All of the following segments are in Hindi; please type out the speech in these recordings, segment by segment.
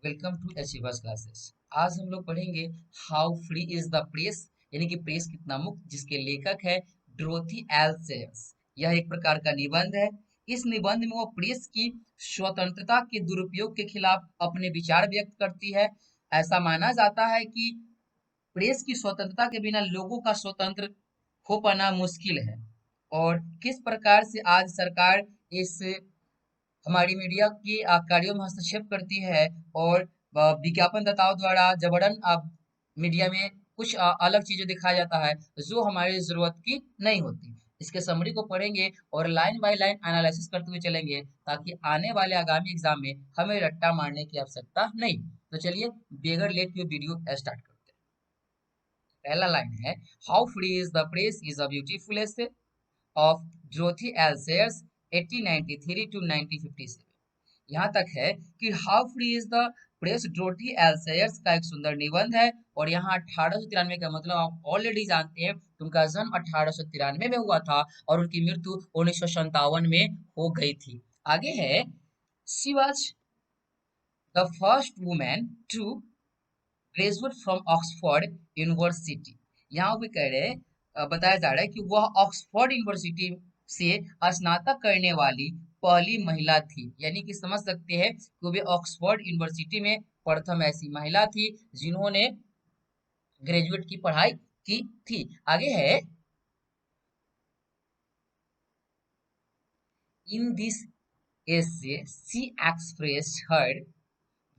Welcome to achievers classes. आज हम लोग पढ़ेंगे how free is the press, यानी कि प्रेस कितना मुक्त, जिसके लेखक है डोरोथी एल सेयर्स। यह एक प्रकार का निबंध है। इस निबंध में वो प्रेस की स्वतंत्रता के दुरुपयोग के खिलाफ अपने विचार व्यक्त करती है। ऐसा माना जाता है कि प्रेस की स्वतंत्रता के बिना लोगों का स्वतंत्र हो पाना मुश्किल है, और किस प्रकार से आज सरकार इस हमारी मीडिया की कार्यों में हस्तक्षेप करती है, और विज्ञापनदाताओं द्वारा जबरन मीडिया में कुछ अलग चीजें दिखाया जाता है जो हमारी जरूरत की नहीं होती। इसके समरी को पढ़ेंगे और लाइन बाय लाइन एनालिसिस करते हुए चलेंगे, ताकि आने वाले आगामी एग्जाम में हमें रट्टा मारने की आवश्यकता नहीं। तो चलिए बेगर लेट के वीडियो स्टार्ट करते हैं। पहला लाइन है, how free is the press is a beautiful essay of Dorothy L Sayers 1893 to 1957। यहाँ तक है कि how free is the press Dorothy L Sayers का एक सुंदर निबंध है। और यहाँ 1893 का मतलब आप ऑलरेडी जानते हैं कि उनका जन्म 1893 में हुआ था और उनकी मृत्यु 1957 में हो गई थी। आगे है, she was the first women to graduate from Oxford University. यहाँ भी कह रहे हैं, बताया जा रहा है कि वह ऑक्सफोर्ड यूनिवर्सिटी से स्नातक करने वाली पहली महिला थी। यानी कि समझ सकते हैं कि वे ऑक्सफोर्ड यूनिवर्सिटी में प्रथम ऐसी महिला थी जिन्होंने ग्रेजुएट की पढ़ाई की थी। आगे है, in this essay she expressed her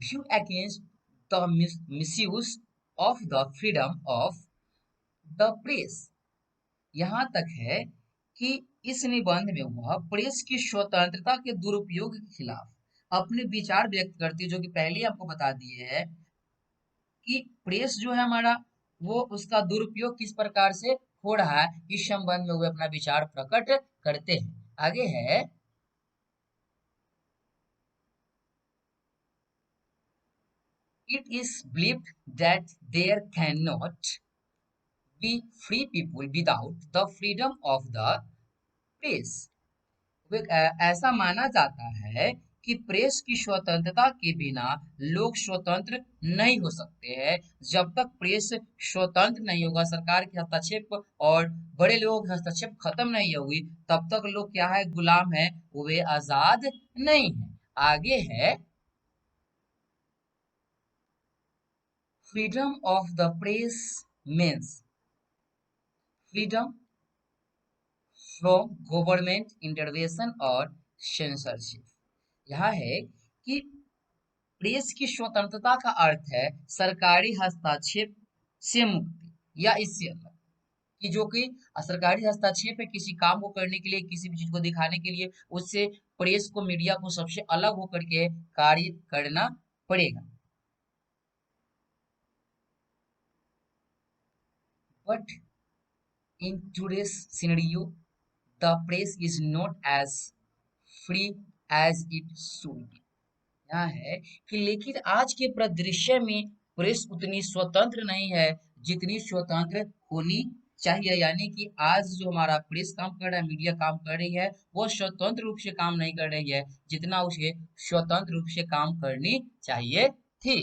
view against the misuse of the freedom of the press। यहाँ तक है कि इस निबंध में वह प्रेस की स्वतंत्रता के दुरुपयोग के खिलाफ अपने विचार व्यक्त करती है, जो कि पहले ही आपको बता दिए है कि प्रेस जो है हमारा, वो उसका दुरुपयोग किस प्रकार से हो रहा है, इस संबंध में वे अपना विचार प्रकट करते हैं। आगे है, it is believed that there can not be free people without the freedom of the press. ऐसा माना जाता है कि प्रेस की स्वतंत्रता के बिना लोग स्वतंत्र नहीं हो सकते हैं। जब तक प्रेस स्वतंत्र नहीं होगा, सरकार के हस्तक्षेप और बड़े लोगों के हस्तक्षेप खत्म नहीं होगी, तब तक लोग क्या है, गुलाम है, वे आजाद नहीं है। आगे है, freedom of the press means freedom from government intervention और सेंसरशिप। यह है कि प्रेस की स्वतंत्रता का अर्थ है सरकारी हस्तक्षेप से मुक्ति, या इससे अलग कि जो कि सरकारी हस्तक्षेप है किसी काम को करने के लिए, किसी भी चीज को दिखाने के लिए, उससे प्रेस को, मीडिया को सबसे अलग होकर के कार्य करना पड़ेगा। But in today's scenario the press is not as free as it should be. यहाँ है कि लेकिन आज के परिदृश्य में प्रेस उतनी स्वतंत्र नहीं है जितनी स्वतंत्र होनी चाहिए। यानी कि आज जो हमारा प्रेस काम कर रहा है, मीडिया काम कर रही है, वो स्वतंत्र रूप से काम नहीं कर रही है जितना उसे स्वतंत्र रूप से काम करनी चाहिए थी।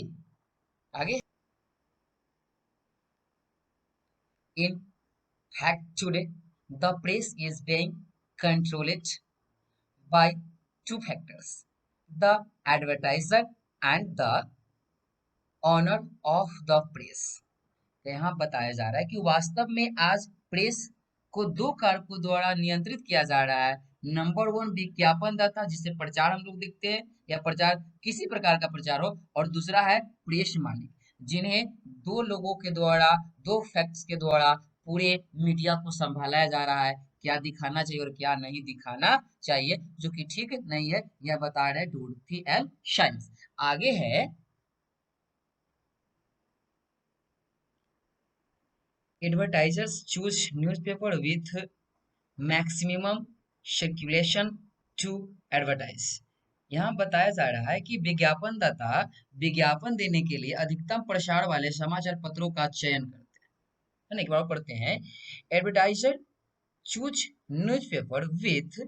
आगे, in fact today the press is being controlled by two factors, the advertiser and the owner of the press. यहाँ बताया जा रहा है कि वास्तव में आज प्रेस को दो कारकों द्वारा नियंत्रित किया जा रहा है। नंबर वन, विज्ञापन दाता, जिससे प्रचार हम लोग देखते हैं या प्रचार किसी प्रकार का प्रचार हो, और दूसरा है प्रेस मालिक, जिन्हें दो लोगों के द्वारा, दो फैक्ट्स के द्वारा पूरे मीडिया को संभाला जा रहा है, क्या दिखाना चाहिए और क्या नहीं दिखाना चाहिए, जो कि ठीक नहीं है, यह बता रहे डोरथी एल शाइन्स। आगे है, advertisers choose newspaper with maximum circulation to advertise। यहाँ बताया जा रहा है कि विज्ञापनदाता विज्ञापन देने के लिए अधिकतम प्रसार वाले समाचार पत्रों का चयन करते हैं। है ना, एक बार पढ़ते हैं, advertiser choose newspaper with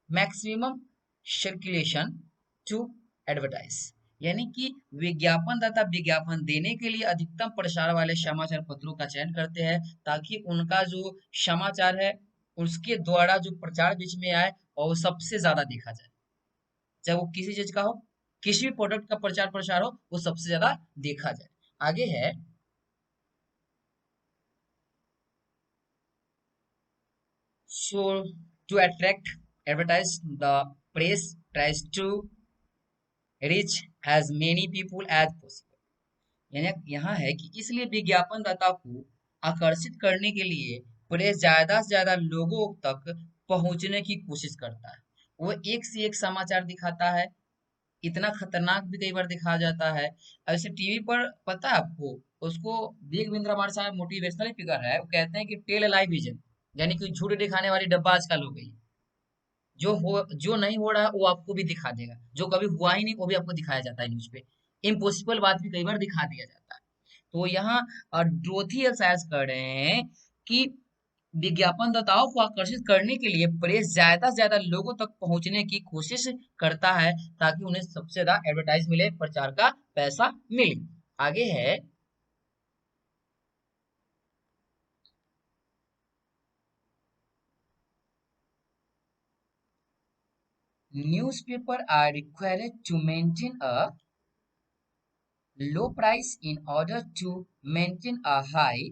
maximum circulation to advertise. यानी कि विज्ञापनदाता विज्ञापन देने के लिए अधिकतम प्रसार वाले समाचार पत्रों का चयन करते हैं ताकि उनका जो समाचार है उसके द्वारा जो प्रचार बीच में आए और वो सबसे ज्यादा देखा जाए, चाहे वो किसी चीज का हो, किसी भी प्रोडक्ट का प्रचार प्रसार हो, वो सबसे ज्यादा देखा जाए। आगे है, so to attract advertise the press tries to reach as many people as possible। यानी यहाँ है कि इसलिए विज्ञापनदाता को आकर्षित करने के लिए प्रेस ज्यादा से ज्यादा लोगों तक पहुंचने की कोशिश करता है। वो एक से एक समाचार दिखाता है, इतना खतरनाक भी कई बार दिखाया जाता है। ऐसे टीवी पर पता है आपको, उसको बिग बिंद्रा हमारे साथ मोटिवेशनल फिगर है, वो कहते हैं कि टेल लाइव विजन, यानी कि झूठ दिखाने वाली डब्बा आजकल हो गई। जो नहीं हो रहा है वो आपको भी दिखा देगा, जो कभी हुआ ही नहीं वो भी आपको दिखाया जाता है न्यूज पे। इम्पॉसिबल बात भी कई बार दिखा दिया जाता है। तो यहाँ ड्रोथी एल्साइज कर रहे हैं कि विज्ञापनदाताओं को आकर्षित करने के लिए प्रेस ज्यादा से ज्यादा लोगों तक पहुंचने की कोशिश करता है ताकि उन्हें सबसे ज्यादा एडवर्टाइज मिले, प्रचार का पैसा मिले। आगे है, newspaper are required to maintain a low price in order to maintain a high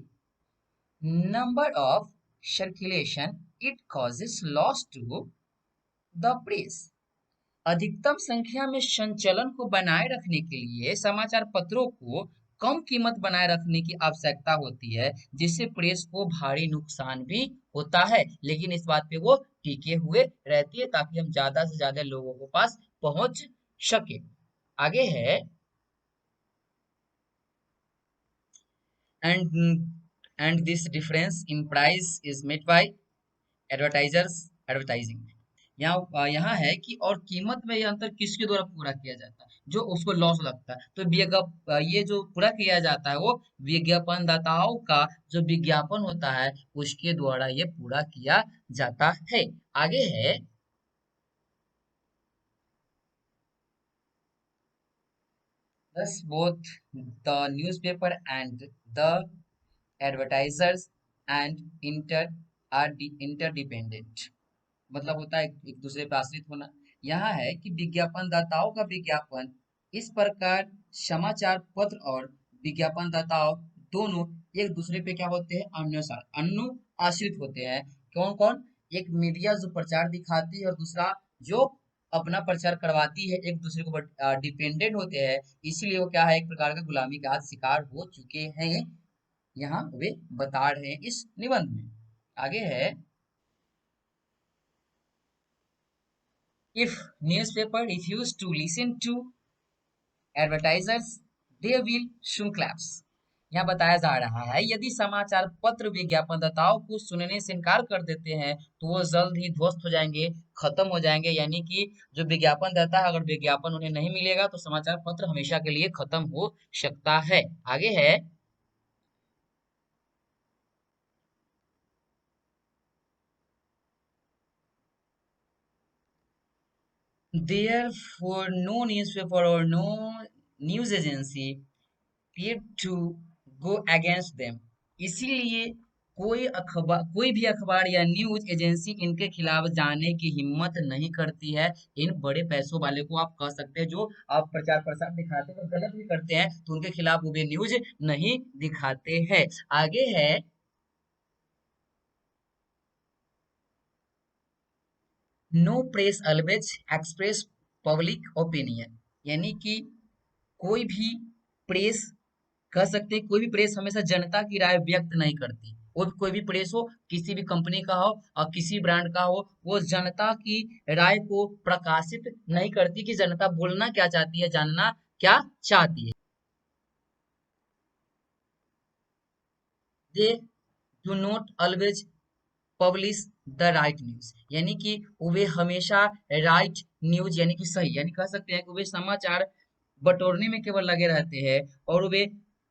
number of circulation, it causes loss to the press। अधिकतम संख्या में संचलन को बनाए रखने के लिए समाचार पत्रों को कम कीमत बनाए रखने की आवश्यकता होती है, जिससे प्रेस को भारी नुकसान भी होता है, लेकिन इस बात पे वो टिके हुए रहती है ताकि हम ज्यादा से ज्यादा लोगों के पास पहुंच सके। आगे है, and and this difference in price is made by advertisers advertising. यहाँ है कि और कीमत में ये अंतर किसके द्वारा पूरा किया जाता है, जो उसको लॉस लगता है, तो ये जो पूरा किया जाता है वो विज्ञापनदाताओं का जो विज्ञापन होता है उसके द्वारा ये पूरा किया जाता है। आगे है, thus both the newspaper and the advertisers and inter are interdependent। मतलब होता है एक दूसरे पर आश्रित होना। यहाँ है कि विज्ञापनदाताओं का विज्ञापन इस प्रकार समाचार पत्र और विज्ञापनदाताओं दोनों एक दूसरे पे क्या होते हैं, अन्य अनु आश्रित होते हैं। कौन कौन, एक मीडिया जो प्रचार दिखाती है और दूसरा जो अपना प्रचार करवाती है, एक दूसरे को डिपेंडेंट होते हैं। इसीलिए वो क्या है, एक प्रकार का गुलामी का आज शिकार हो चुके हैं, यहाँ वे बता रहे हैं इस निबंध में। आगे है, if newspaper refuse to listen to advertisers they will soon collapse। यहाँ बताया जा रहा है यदि समाचार पत्र विज्ञापनदाताओं को सुनने से इनकार कर देते हैं तो वो जल्द ही ध्वस्त हो जाएंगे, खत्म हो जाएंगे। यानी कि जो विज्ञापन देता है अगर विज्ञापन उन्हें नहीं मिलेगा तो समाचार पत्र हमेशा के लिए खत्म हो सकता है। आगे है, therefore no newspaper or no news agency paid to go against them। इसीलिए कोई भी अखबार या न्यूज एजेंसी इनके खिलाफ जाने की हिम्मत नहीं करती है। इन बड़े पैसों वाले को आप कह सकते हैं जो आप प्रचार प्रसार दिखाते हैं तो गलत भी करते हैं तो उनके खिलाफ वो भी न्यूज नहीं दिखाते हैं। आगे है, no press always express public opinion. यानी कि कोई भी प्रेस, कह सकते हैं कोई भी प्रेस हमेशा जनता की राय व्यक्त नहीं करती। वो कोई भी प्रेस हो, किसी भी कंपनी का हो और किसी ब्रांड का हो, वो जनता की राय को प्रकाशित नहीं करती कि जनता बोलना क्या चाहती है, जानना क्या चाहती है। They do not always publish the right news. यानी कि वे हमेशा राइट न्यूज यानी कि सही, यानी कह सकते हैं कि वे समाचार बटोरने में केवल लगे रहते हैं और वे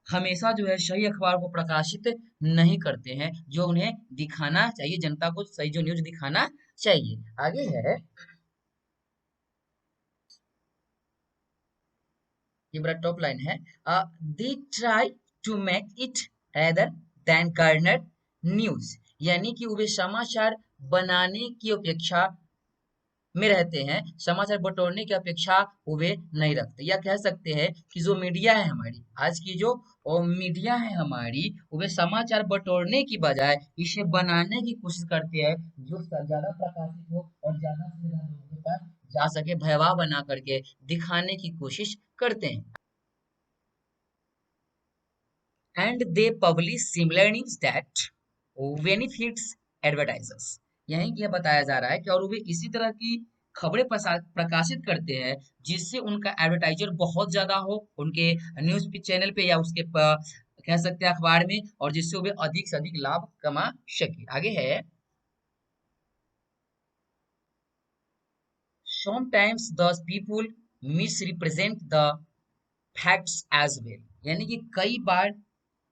हमेशा जो है सही अखबार को प्रकाशित नहीं करते हैं, जो उन्हें दिखाना चाहिए जनता को सही जो न्यूज दिखाना चाहिए। आगे है, ये बड़ा टॉप लाइन है। They try to make it rather than garner news, यानी कि वे समाचार बनाने की अपेक्षा में रहते हैं, समाचार बटोरने की अपेक्षा वे नहीं रखते, या कह सकते हैं कि जो मीडिया है हमारी, आज की जो मीडिया है हमारी, वे समाचार बटोरने की बजाय इसे बनाने की कोशिश करते हैं, जो ज्यादा प्रकाशित हो और ज्यादा से ज्यादा लोगों के पास जा सके, भयवाह बना करके दिखाने की कोशिश करते हैं। And they publish similar news that benefits advertisers, यही यह बताया जा रहा है कि और वे इसी तरह की खबरें प्रकाशित करते हैं जिससे उनका एडवर्टाइजर बहुत ज्यादा हो उनके न्यूज चैनल पे या उसके कह सकते हैं अखबार में, और जिससे वे अधिक से अधिक लाभ कमा सके। आगे है, sometimes the people misrepresent the facts as well, यानी कि कई बार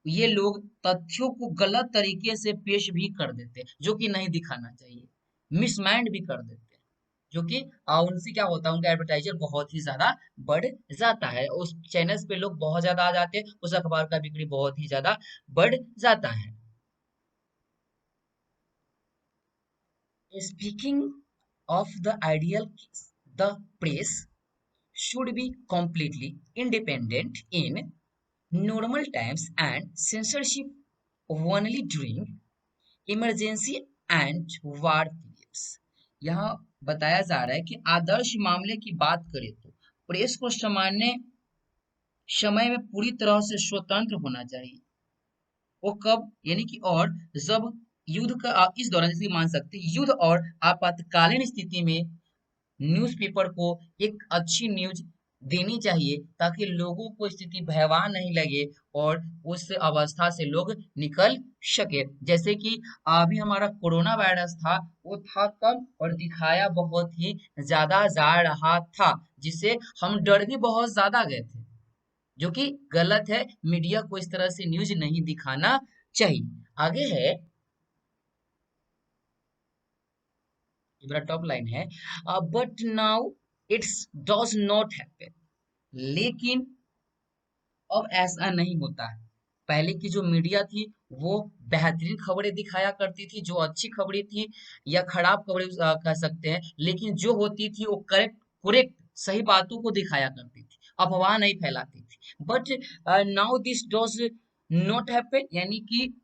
ये लोग तथ्यों को गलत तरीके से पेश भी कर देते हैं, जो कि नहीं दिखाना चाहिए, मिसमाइंड भी कर देते हैं, जो कि उनसे क्या होता है, उनका एडवर्टाइजर बहुत ही ज्यादा बढ़ जाता है, उस चैनल्स पे लोग बहुत ज्यादा आ जाते हैं, उस अखबार का बिक्री बहुत ही ज्यादा बढ़ जाता है। Speaking of the ideal case, the press should be completely independent in normal times and censorship only during emergency and war periods. यहाँ बताया जा रहा है कि आदर्श मामले की बात करें तो प्रेस को सामान्य समय में पूरी तरह से स्वतंत्र होना चाहिए। वो कब, यानी कि और जब युद्ध का इस दौरान, जैसे मान सकते हैं युद्ध और आपातकालीन स्थिति में न्यूज़पेपर को एक अच्छी न्यूज देनी चाहिए, ताकि लोगों को स्थिति भयावह नहीं लगे और उस अवस्था से लोग निकल सके। जैसे कि अभी हमारा कोरोना वायरस था, वो था कब और दिखाया बहुत ही ज्यादा जा रहा था, जिससे हम डर भी बहुत ज्यादा गए थे, जो कि गलत है। मीडिया को इस तरह से न्यूज नहीं दिखाना चाहिए। आगे है, ये बड़ा टॉप लाइन है, but now it's does not happen, लेकिन अब ऐसा नहीं होता है। पहले की जो मीडिया थी वो बेहतरीन खबरें दिखाया करती थी, जो अच्छी खबरें थी या खराब खबरें कह सकते हैं, लेकिन जो होती थी वो करेक्ट करेक्ट सही बातों को दिखाया करती थी, अफवाह नहीं फैलाती थी। But now this does not happen, यानी कि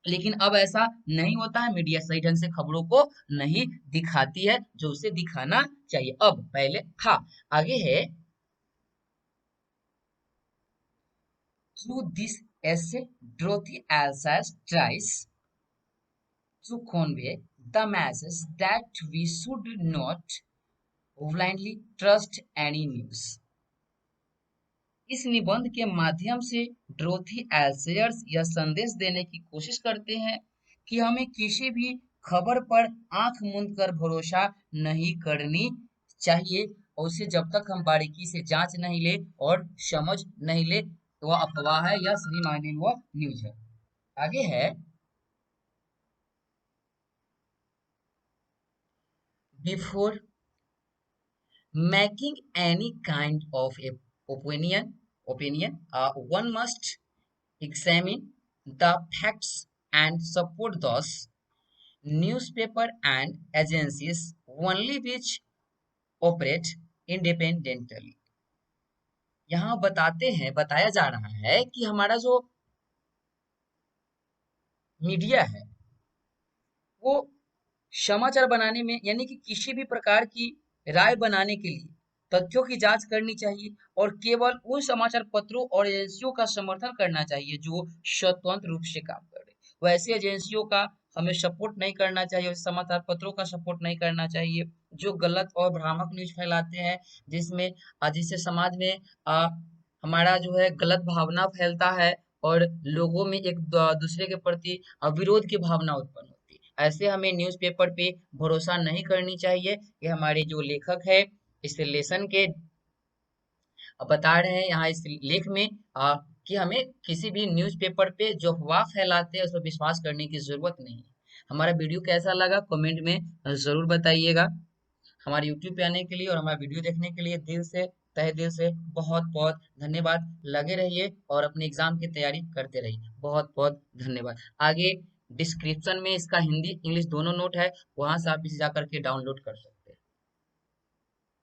लेकिन अब ऐसा नहीं होता है, मीडिया सही ढंग से खबरों को नहीं दिखाती है जो उसे दिखाना चाहिए, अब पहले था। आगे है, through this essay, Dorothy Alsace tries to convey the message that we should not blindly trust any news. इस निबंध के माध्यम से ड्रोथी एल्सेयर्स यह संदेश देने की कोशिश करते हैं कि हमें किसी भी खबर पर आंख मूंद कर भरोसा नहीं करनी चाहिए, और उसे जब तक हम बारीकी से जांच नहीं ले और समझ नहीं ले तो वह अफवाह है या सही मायने में वह न्यूज है। आगे है, before making any kind of a opinion, one must examine the facts and support those newspaper and agencies only which operate independently। यहाँ बताया जा रहा है कि हमारा जो मीडिया है वो समाचार बनाने में, यानी कि किसी भी प्रकार की राय बनाने के लिए तथ्यों की जांच करनी चाहिए, और केवल उन समाचार पत्रों और एजेंसियों का समर्थन करना चाहिए जो स्वतंत्र रूप से काम कर रहे, वैसे एजेंसियों का हमें सपोर्ट नहीं करना चाहिए, वैसे समाचार पत्रों का सपोर्ट नहीं करना चाहिए जो गलत और भ्रामक न्यूज फैलाते हैं, जिसमें जिससे समाज में हमारा जो है गलत भावना फैलता है और लोगों में एक दूसरे के प्रति विरोध की भावना उत्पन्न होती है। ऐसे हमें न्यूज़पेपर पे भरोसा नहीं करनी चाहिए। ये हमारे जो लेखक है इस लेसन के बता रहे हैं यहाँ इस लेख में कि हमें किसी भी न्यूज़पेपर पे जो अफवाह फैलाते हैं उस पर विश्वास करने की जरूरत नहीं है। हमारा वीडियो कैसा लगा कमेंट में जरूर बताइएगा। हमारे यूट्यूब पे आने के लिए और हमारा वीडियो देखने के लिए दिल से तहे दिल से बहुत बहुत धन्यवाद। लगे रहिए और अपने एग्जाम की तैयारी करते रहिए। बहुत बहुत धन्यवाद। आगे डिस्क्रिप्शन में इसका हिंदी इंग्लिश दोनों नोट है, वहां से आप इसे जाकर के डाउनलोड कर सकते हैं।